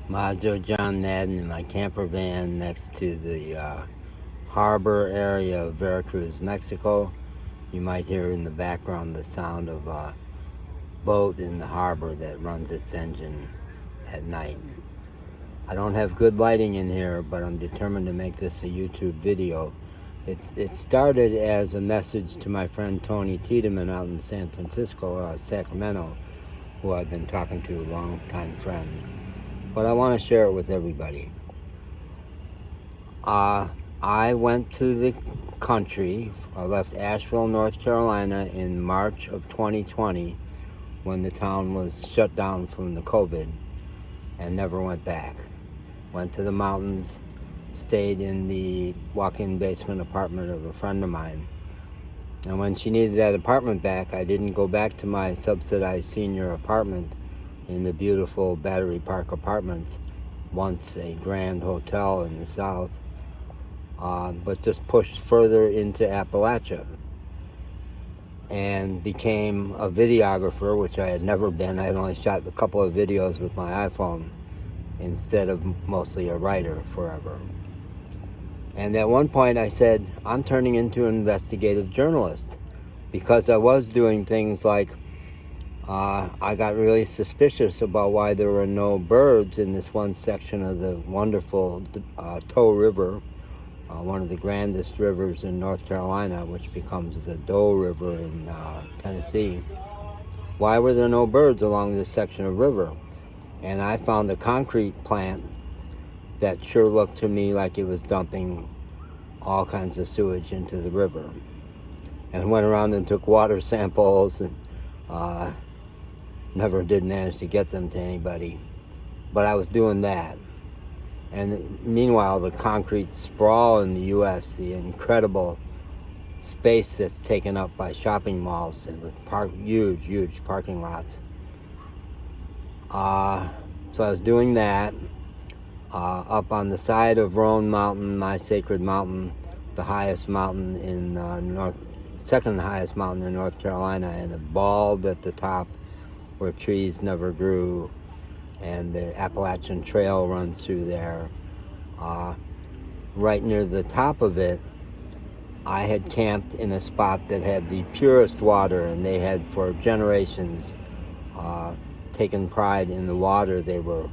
Majo John Madden in my camper van next to the harbor area of Veracruz, Mexico. You might hear in the background the sound of a boat in the harbor that runs its engine at night. I don't have good lighting in here, but I'm determined to make this a YouTube video. It started as a message to my friend Tony Tiedemann out in San Francisco, Sacramento, who I've been talking to, a long-time friend. But I want to share it with everybody. I went to the country. I left Asheville, North Carolina in March of 2020 when the town was shut down from the COVID, and never went back. Went to the mountains, stayed in the walk-in basement apartment of a friend of mine. And when she needed that apartment back, I didn't go back to my subsidized senior apartment in the beautiful Battery Park Apartments, once a grand hotel in the south, but just pushed further into Appalachia and became a videographer, which I had never been. I had only shot a couple of videos with my iPhone instead of mostly a writer forever. And at one point I said, I'm turning into an investigative journalist, because I was doing things like I got really suspicious about why there were no birds in this one section of the wonderful Tow River, one of the grandest rivers in North Carolina, which becomes the Doe River in Tennessee. Why were there no birds along this section of river? And I found a concrete plant that sure looked to me like it was dumping all kinds of sewage into the river. And went around and took water samples, and never did manage to get them to anybody. But I was doing that. And meanwhile, the concrete sprawl in the U.S., the incredible space that's taken up by shopping malls and with huge parking lots. So I was doing that up on the side of Roan Mountain, my sacred mountain, the highest mountain in second highest mountain in North Carolina, and a bald at the top where trees never grew, and the Appalachian Trail runs through there. Right near the top of it, I had camped in a spot that had the purest water, and they had for generations taken pride in the water they were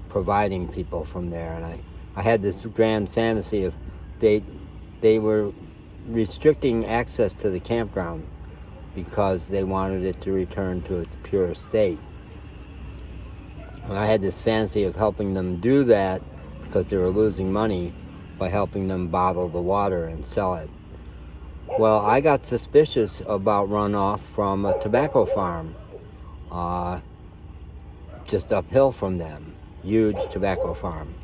providing people from there. And I had this grand fantasy of they were restricting access to the campground because they wanted it to return to its pure state. And I had this fantasy of helping them do that because they were losing money by helping them bottle the water and sell it. Well, I got suspicious about runoff from a tobacco farm just uphill from them, huge tobacco farm.